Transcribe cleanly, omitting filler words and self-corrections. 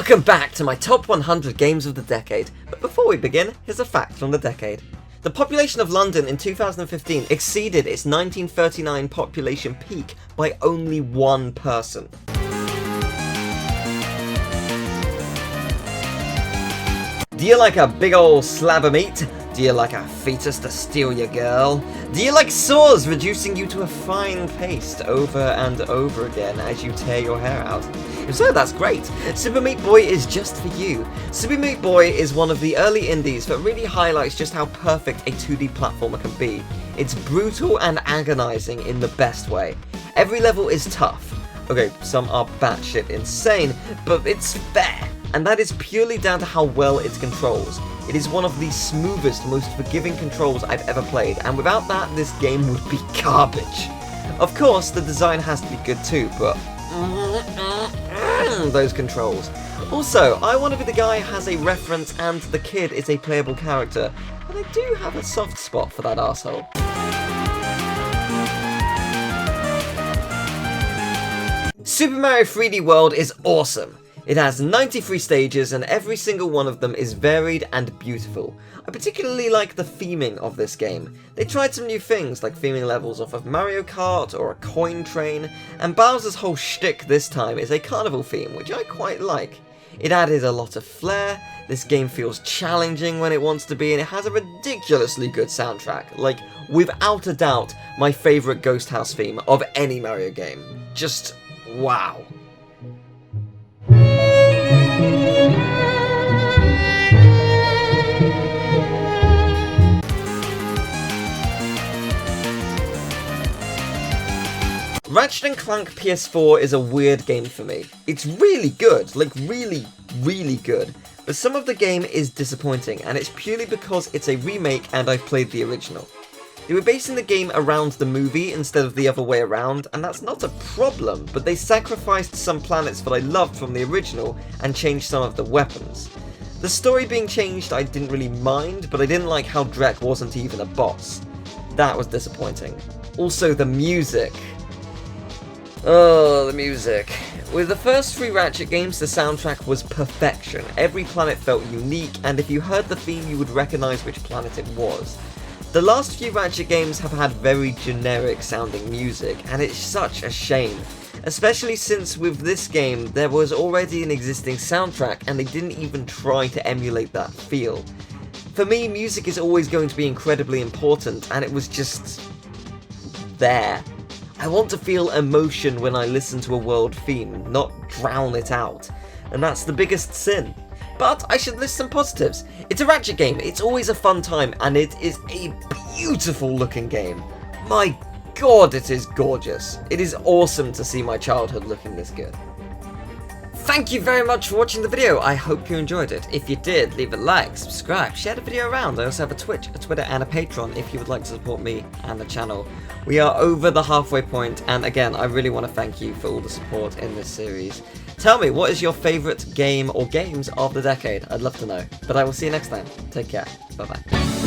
Welcome back to my top 100 games of the decade, but before we begin, here's a fact from the decade. The population of London in 2015 exceeded its 1939 population peak by only one person. Do you like a big ol' slab of meat? Do you like a fetus to steal your girl? Do you like saws reducing you to a fine paste over and over again as you tear your hair out? If so, that's great. Super Meat Boy is just for you. Super Meat Boy is one of the early indies that really highlights just how perfect a 2D platformer can be. It's brutal and agonizing in the best way. Every level is tough. Okay, some are batshit insane, but it's fair. And that is purely down to how well it controls. It is one of the smoothest, most forgiving controls I've ever played, and without that, this game would be garbage. Of course, the design has to be good too, but those controls. Also, I Want to Be the Guy has a reference and the kid is a playable character, but I do have a soft spot for that arsehole. Super Mario 3D World is awesome. It has 93 stages and every single one of them is varied and beautiful. I particularly like the theming of this game. They tried some new things like theming levels off of Mario Kart or a coin train, and Bowser's whole shtick this time is a carnival theme, which I quite like. It added a lot of flair, this game feels challenging when it wants to be, and it has a ridiculously good soundtrack. Like, without a doubt, my favourite Ghost House theme of any Mario game. Just wow. Ratchet Clank PS4 is a weird game for me. It's really good, like really good, but some of the game is disappointing, and it's purely because it's a remake and I've played the original. They were basing the game around the movie instead of the other way around, and that's not a problem, but they sacrificed some planets that I loved from the original and changed some of the weapons. The story being changed I didn't really mind, but I didn't like how Drek wasn't even a boss. That was disappointing. Also the music. Oh, the music. With the first 3 Ratchet games, the soundtrack was perfection. Every planet felt unique, and if you heard the theme you would recognise which planet it was. The last few Ratchet games have had very generic sounding music, and it's such a shame. Especially since with this game, there was already an existing soundtrack and they didn't even try to emulate that feel. For me, music is always going to be incredibly important, and it was just there. I want to feel emotion when I listen to a world theme, not drown it out. And that's the biggest sin. But I should list some positives. It's a Ratchet game, it's always a fun time, and it is a beautiful looking game. My god, it is gorgeous. It is awesome to see my childhood looking this good. Thank you very much for watching the video. I hope you enjoyed it. If you did, leave a like, subscribe, share the video around. I also have a Twitch, a Twitter, and a Patreon if you would like to support me and the channel. We are over the halfway point, and again, I really want to thank you for all the support in this series. Tell me, what is your favourite game or games of the decade? I'd love to know. But I will see you next time. Take care. Bye-bye.